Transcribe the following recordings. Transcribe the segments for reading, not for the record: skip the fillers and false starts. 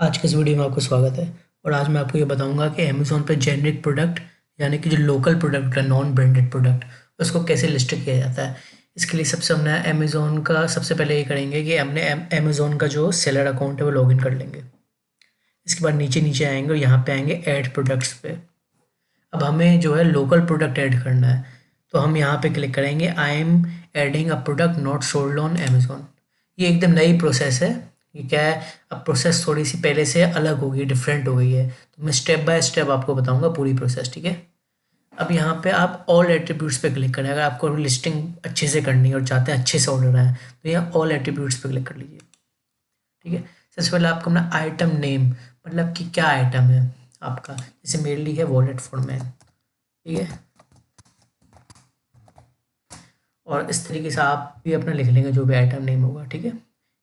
आज के इस वीडियो में आपका स्वागत है। और आज मैं आपको ये बताऊंगा कि अमेज़न पे जेनेरिक प्रोडक्ट यानी कि जो लोकल प्रोडक्ट है, नॉन ब्रांडेड प्रोडक्ट, उसको कैसे लिस्ट किया जाता है। इसके लिए सबसे हमने अमेज़न का सबसे पहले ये करेंगे कि हमने अमेज़न का जो सेलर अकाउंट है वो लॉगिन कर लेंगे। इसके बाद नीचे नीचे आएंगे और यहाँ पे आएंगे ऐड प्रोडक्ट्स पे। अब हमें जो है लोकल प्रोडक्ट ऐड करना है, तो हम यहाँ पे क्लिक करेंगे I am adding a product not sold on Amazon. ये एकदम नई प्रोसेस है। ये क्या है, अब प्रोसेस थोड़ी सी पहले से अलग हो गई, डिफरेंट हो गई है, तो मैं स्टेप बाय स्टेप आपको बताऊंगा पूरी प्रोसेस, ठीक है। अब यहाँ पे आप ऑल एट्रीब्यूट्स पे क्लिक करें। अगर आपको लिस्टिंग अच्छे से करनी है और चाहते हैं अच्छे से ऑर्डर आए, तो यहाँ ऑल एट्रीब्यूट्स पे क्लिक कर लीजिए, ठीक है। सबसे पहले आपको अपना आइटम नेम, मतलब कि क्या आइटम है आपका, जैसे मेरे लिए है वॉलेट फॉर मैन, ठीक है। और इस तरीके से आप भी अपना लिख लेंगे जो भी आइटम नेम होगा, ठीक है।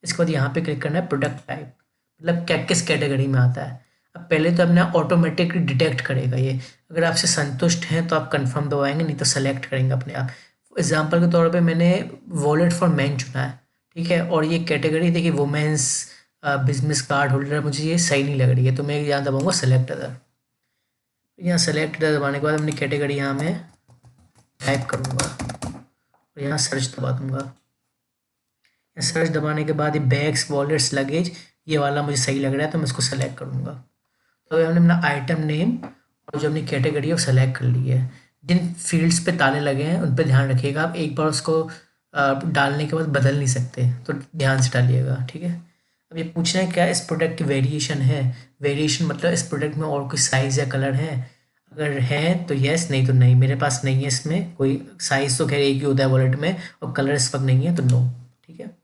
इसके बाद यहाँ पे क्लिक करना है प्रोडक्ट टाइप, मतलब क्या किस कैटेगरी में आता है। अब पहले तो अपना ऑटोमेटिकली डिटेक्ट करेगा ये। अगर आपसे संतुष्ट हैं तो आप कंफर्म दबाएंगे, नहीं तो सेलेक्ट करेंगे अपने आप। एग्जाम्पल के तौर पे मैंने वॉलेट फॉर मैन चुना है, ठीक है। और ये कैटेगरी देखिए वुमेन्स बिजनेस कार्ड होल्डर, मुझे ये सही नहीं लग रही है, तो मैं यहाँ दबाऊंगा सेलेक्ट अदर। यहाँ सेलेक्ट अदर दबाने के बाद अपनी कैटेगरी यहाँ मैं टाइप करूँगा और यहाँ सर्च दबा दूंगा। सर्च दबाने के बाद ये बैग्स वॉलेट्स लगेज, ये वाला मुझे सही लग रहा है, तो मैं इसको सेलेक्ट करूँगा। तो अभी हमने अपना आइटम नेम और जो अपनी कैटेगरी है वो सेलेक्ट कर ली है। जिन फील्ड्स पे ताले लगे हैं उन पे ध्यान रखिएगा, आप एक बार उसको डालने के बाद बदल नहीं सकते, तो ध्यान से डालिएगा, ठीक है। अब ये पूछना है क्या इस प्रोडक्ट की वेरिएशन है। वेरिएशन मतलब इस प्रोडक्ट में और कोई साइज़ या कलर है। अगर है तो यस, नहीं तो नहीं। मेरे पास नहीं है इसमें कोई साइज़, तो खैर एक ही होता है वॉलेट में, और कलर इस वक्त नहीं है, तो नो, ठीक है।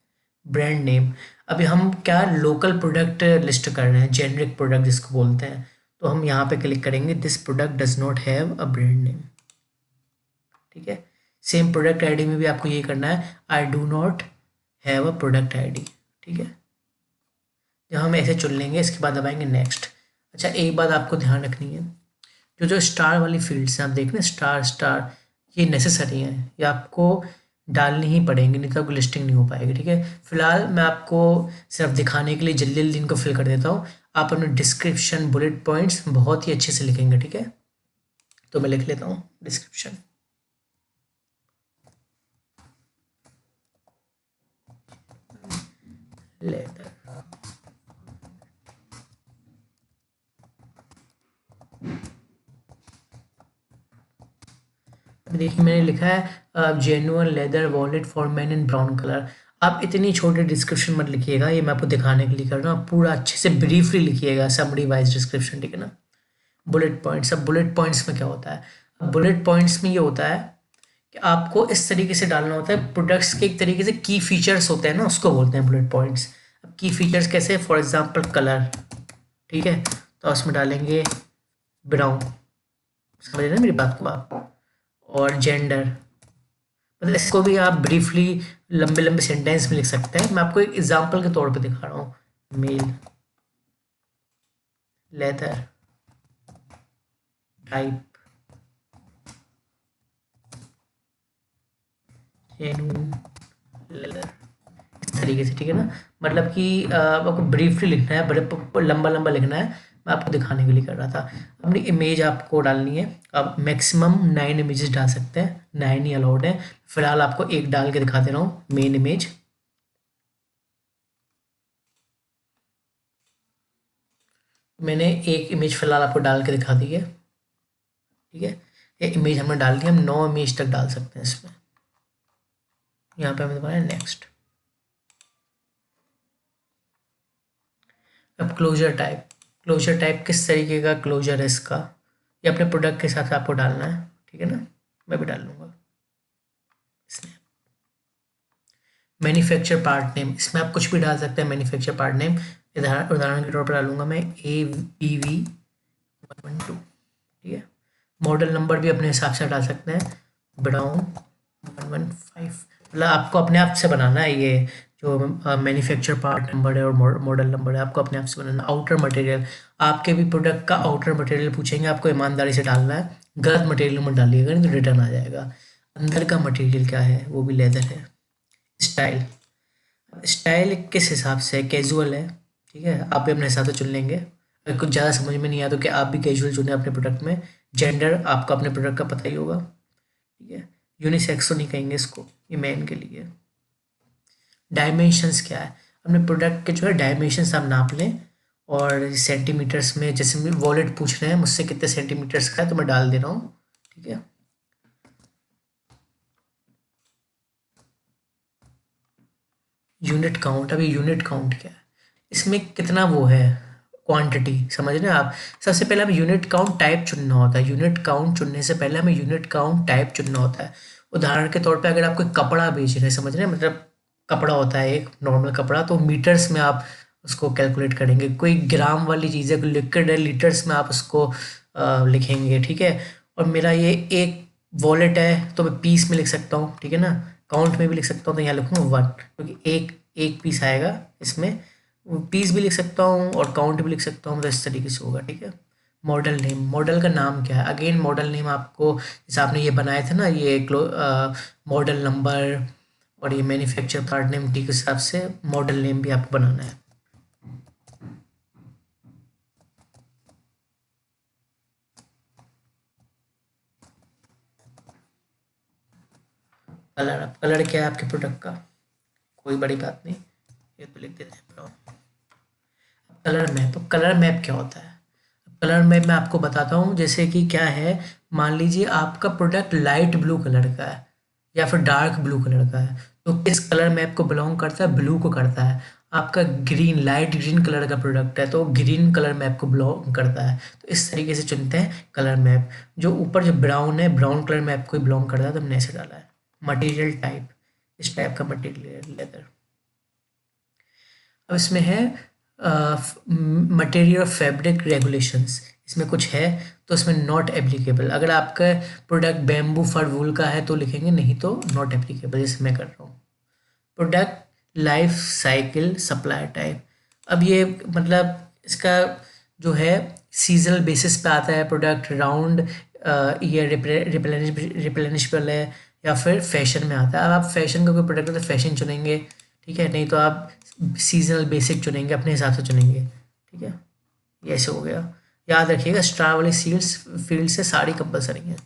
ब्रांड नेम, अभी हम क्या लोकल प्रोडक्ट लिस्ट कर रहे हैं, जेनरिक प्रोडक्ट जिसको बोलते हैं, तो हम यहाँ पे क्लिक करेंगे this product does not have a brand name, ठीक है। सेम प्रोडक्ट आईडी में भी आपको ये करना है, I do not have a product ID, ठीक है। जब हम ऐसे चुन लेंगे इसके बाद दबाएंगे नेक्स्ट। अच्छा, एक बात आपको ध्यान रखनी है, जो जो स्टार वाली फील्ड्स हैं आप देख रहे हैं, स्टार स्टार, ये नेसेसरी हैं, ये आपको डालनी ही पड़ेंगी, नहीं तो आपको लिस्टिंग नहीं हो पाएगी, ठीक है। फिलहाल मैं आपको सिर्फ दिखाने के लिए जल्दी जल्दी इनको फिल कर देता हूँ। आप अपने डिस्क्रिप्शन बुलेट पॉइंट्स बहुत ही अच्छे से लिखेंगे, ठीक है। तो मैं लिख लेता हूँ डिस्क्रिप्शन। लेदर, देखिए मैंने लिखा है genuine leather wallet for man in brown colour. आप इतनी छोटी डिस्क्रिप्शन मत लिखिएगा, ये मैं आपको दिखाने के लिए कर रहा हूँ। आप पूरा अच्छे से ब्रीफली लिखिएगा, समरी वाइज डिस्क्रिप्शन, ठीक है ना। बुलेट पॉइंट्स, अब बुलेट पॉइंट्स में क्या होता है, अब बुलेट पॉइंट्स में ये होता है कि आपको इस तरीके से डालना होता है। प्रोडक्ट्स के एक तरीके से की फीचर्स होते हैं ना, उसको बोलते हैं बुलेट पॉइंट्स। अब की फीचर्स कैसे, फॉर एग्जांपल कलर, ठीक है, तो उसमें डालेंगे ब्राउन, समझ रहे हैं मेरी बात को आप। और जेंडर, मतलब इसको भी आप ब्रीफली लंबे लंबे सेंटेंस में लिख सकते हैं। मैं आपको एक एग्जांपल के तौर पे दिखा रहा हूँ। Male, leather, type, genuine leather, इस तरीके से, ठीक है ना। मतलब कि आपको ब्रीफली लिखना है, बड़े लंबा लंबा लिखना है। मैं आपको दिखाने के लिए कर रहा था। अपनी इमेज आपको डालनी है, आप मैक्सिमम 9 इमेजेस डाल सकते हैं, 9 ही अलाउड है। फिलहाल आपको एक डाल के दिखा दे रहा हूँ, मेन इमेज। मैंने एक इमेज फिलहाल आपको डाल के दिखा दी है, ठीक है। ये इमेज हमने डाल दी, हम 9 इमेज तक डाल सकते हैं इसमें। यहाँ पे हमें दबाना है नेक्स्ट। अब क्लोजर टाइप, क्लोजर टाइप किस तरीके का क्लोजर है इसका, ये अपने प्रोडक्ट के साथ आपको डालना है, ठीक है ना। मैं भी डाल लूँगा इसमें। मैन्युफैक्चर पार्ट नेम, इसमें आप कुछ भी डाल सकते हैं। मैन्युफैक्चर पार्ट नेम उदाहरण के तौर पर डालूंगा मैं ABV112, ठीक है। मॉडल नंबर भी अपने हिसाब से डाल सकते हैं, ब्राउन 115। मतलब आपको अपने आप से बनाना है ये जो मैन्युफैक्चर पार्ट नंबर है और मॉडल नंबर है, आपको अपने आप से बनाना। आउटर मटेरियल, आपके भी प्रोडक्ट का आउटर मटेरियल पूछेंगे, आपको ईमानदारी से डालना है। गलत मटेरियल मत डालिएगा, नहीं तो रिटर्न आ जाएगा। अंदर का मटेरियल क्या है, वो भी लेदर है। स्टाइल, स्टाइल किस हिसाब से है, कैजुअल है, ठीक है, आप भी अपने हिसाब से चुन लेंगे। अगर कुछ ज़्यादा समझ में नहीं आया तो क्या आप भी कैजुअल चुने अपने प्रोडक्ट में। जेंडर आपको अपने प्रोडक्ट का पता ही होगा, ठीक है। यूनिसेक्स तो नहीं कहेंगे इसको, ये मैन के लिए। डायमेंशंस क्या है, अपने प्रोडक्ट के जो है डायमेंशंस आप नाप लें, और सेंटीमीटर्स में, जैसे वॉलेट पूछ रहे हैं मुझसे कितने सेंटीमीटर्स का है, तो मैं डाल दे रहा हूँ, ठीक है। यूनिट काउंट, अभी यूनिट काउंट क्या है, इसमें कितना वो है, क्वांटिटी, समझ रहे हैं आप। सबसे पहले हमें यूनिट काउंट टाइप चुनना होता है, यूनिट काउंट चुनने से पहले हमें यूनिट काउंट टाइप चुनना होता है। उदाहरण के तौर पे अगर आप कोई कपड़ा बेच रहे हैं, समझ रहे हैं, मतलब कपड़ा होता है एक नॉर्मल कपड़ा, तो मीटर्स में आप उसको कैलकुलेट करेंगे। कोई ग्राम वाली चीज़ है, कोई लिक्विड है, लीटर्स में आप उसको लिखेंगे, ठीक है। और मेरा ये एक वॉलेट है तो मैं पीस में लिख सकता हूँ, ठीक है ना। काउंट में भी लिख सकता हूँ, तो यहाँ लिखूँगा 1, क्योंकि एक एक पीस आएगा इसमें। पीस भी लिख सकता हूँ और काउंट भी लिख सकता हूँ, तो इस तरीके से होगा, ठीक है। मॉडल नेम, मॉडल का नाम क्या है, अगेन मॉडल नेम आपको, जैसे आपने ये बनाए थे ना, ये मॉडल नंबर और ये मैन्युफैक्चर पार्ट नेम, ठीक, उस हिसाब से मॉडल नेम भी आपको बनाना है। कलर, अब कलर क्या है आपके प्रोडक्ट का, कोई बड़ी बात नहीं, ये तो लिख देते हैं brown. Colour map, colour map क्या होता है, कलर मैप मैं आपको बताता हूँ। जैसे कि क्या है, मान लीजिए आपका प्रोडक्ट लाइट ब्लू कलर का है या फिर डार्क ब्लू कलर का है, तो किस कलर मैप को बिलोंग करता है, ब्लू को करता है। आपका ग्रीन, लाइट ग्रीन कलर का प्रोडक्ट है तो ग्रीन कलर मैप को बिलोंग करता है। तो इस तरीके से चुनते हैं कलर मैप। जो ऊपर जो ब्राउन है, ब्राउन कलर मैप को बिलोंग करता है, तो हमने ऐसे डाला है। मटेरियल टाइप, इस टाइप का मटेरियल लेदर। अब इसमें है मटेरियल फैब्रिक रेगुलेशंस, इसमें कुछ है तो इसमें नॉट एप्लीकेबल। अगर आपका प्रोडक्ट बैम्बू फर वूल का है तो लिखेंगे, नहीं तो नॉट एप्लीकेबल, जैसे मैं कर रहा हूँ। Product life cycle supply type, अब ये मतलब इसका जो है सीजनल बेसिस पे आता है प्रोडक्ट, राउंड ये रिप्लेनिशबल है, या फिर फैशन में आता है। अब आप फैशन का कोई प्रोडक्ट है तो फैशन चुनेंगे, ठीक है, नहीं तो आप सीजनल बेसिक चुनेंगे, अपने हिसाब से चुनेंगे, ठीक है। ये ऐसे हो गया। याद रखिएगा स्टार वाली सील्स फील्ड से सारी कंपलसरी है।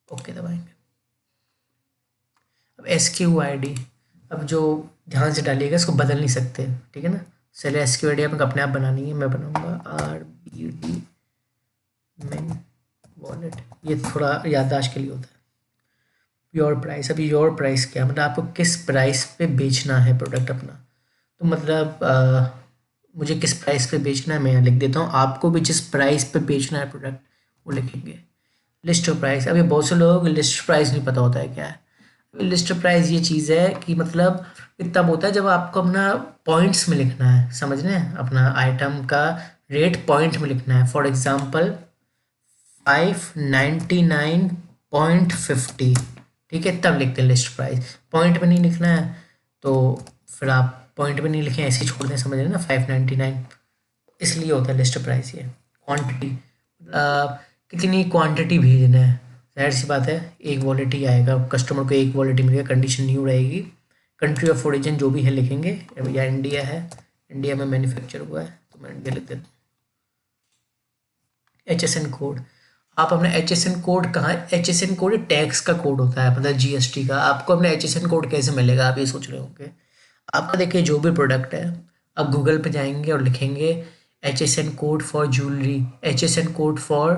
ओके दबाएंगे। अब SQID, अब जो ध्यान से डालिएगा, इसको बदल नहीं सकते, ठीक है ना। चलिए SQID आपको अपने आप बनानी है, मैं बनाऊंगा RBD मैन वॉलेट, ये थोड़ा याददाश्त के लिए होता है। योर प्राइस, अभी योर प्राइस क्या मतलब आपको किस प्राइस पे बेचना है प्रोडक्ट अपना, तो मतलब मुझे किस प्राइस पे बेचना है मैं यहाँ लिख देता हूँ, आपको भी जिस प्राइस पे बेचना है प्रोडक्ट वो लिखेंगे। लिस्ट ऑफ प्राइस, अभी बहुत से लोगों को लिस्ट प्राइस नहीं पता होता है क्या है। लिस्ट प्राइस ये चीज़ है कि मतलब ये तब होता है जब आपको अपना पॉइंट्स में लिखना है, समझ रहे हैं, अपना आइटम का रेट पॉइंट में लिखना है। फॉर एग्जांपल 599.50, ठीक है, तब लिखते हैं लिस्ट प्राइस। पॉइंट में नहीं लिखना है तो फिर आप पॉइंट में नहीं लिखें, ऐसे ही छोड़ दें, समझ रहे हैं ना, 599, इसलिए होता है लिस्ट प्राइस। ये क्वांटिटी, कितनी क्वांटिटी भेजना है, जाहिर सी बात है एक वॉलेट ही आएगा, कस्टमर को एक वॉलेट ही मिलेगा, कंडीशन न्यू रहेगी। कंट्री ऑफ ओरिजिन जो भी है लिखेंगे, या इंडिया है, इंडिया में मैन्युफैक्चर हुआ है तो मैं इंडिया लिख देता हूँ। HSN कोड, आप अपना HSN कोड कहाँ, HSN कोड टैक्स का कोड होता है, मतलब GST का। आपको अपना HSN कोड कैसे मिलेगा, आप ये सोच रहे होंगे। आपका देखिए जो भी प्रोडक्ट है, आप गूगल पे जाएंगे और लिखेंगे HSN code for jewellery, HSN code for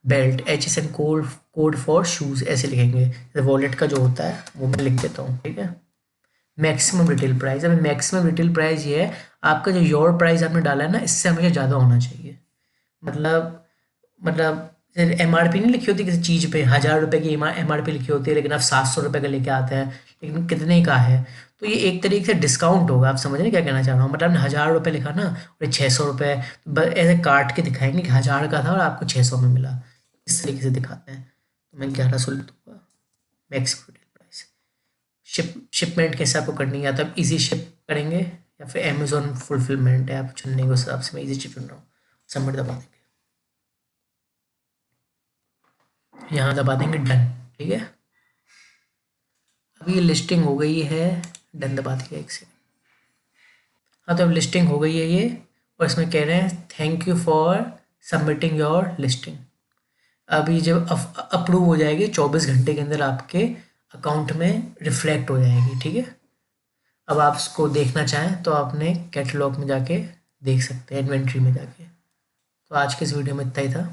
belt, HSN code for shoes, ऐसे लिखेंगे। वॉलेट का जो होता है वो मैं लिख देता हूँ, ठीक है। मैक्सिमम रिटेल प्राइस, अभी मैक्सिमम रिटेल प्राइस ये है, आपका जो योर प्राइस आपने डाला है ना, इससे हमेशा ज़्यादा होना चाहिए। मतलब MRP नहीं लिखी होती किसी चीज़ पे, 1000 रुपये की MRP लिखी होती है, लेकिन आप 700 रुपये का लेके आते हैं, लेकिन कितने का है, तो ये एक तरीके से डिस्काउंट होगा। आप समझ रहे हैं क्या कहना चाह रहा हूँ, मतलब आपने 1000 रुपये लिखा ना और 600 रुपये, ऐसे काट के दिखाएंगे कि 1000 का था और आपको 600 में मिला, इस तरीके से दिखाते हैं। तो मैं 1100 लिख दूंगा मैक्स रिटेल प्राइस। शिपमेंट कैसे आपको करनी है, या तो आप ईजी शिप करेंगे या फिर अमेजोन फुलफिलमेंट है, आप चुनने के हिसाब से, मैं ईजी शिप चुन रहा हूँ, सबमिट दबा देंगे, यहाँ दबा देंगे डन, ठीक है। अभी ये लिस्टिंग हो गई है, डन दबा दिया, एक सेकंड। हाँ, तो अब लिस्टिंग हो गई है ये, और इसमें कह रहे हैं thank you for submitting your listing. अभी जब अप्रूव हो जाएगी 24 घंटे के अंदर आपके अकाउंट में रिफ्लेक्ट हो जाएगी, ठीक है। अब आप इसको देखना चाहें तो आपने कैटलॉग में जाके देख सकते हैं, इन्वेंट्री में जाके। तो आज के इस वीडियो में इतना ही था।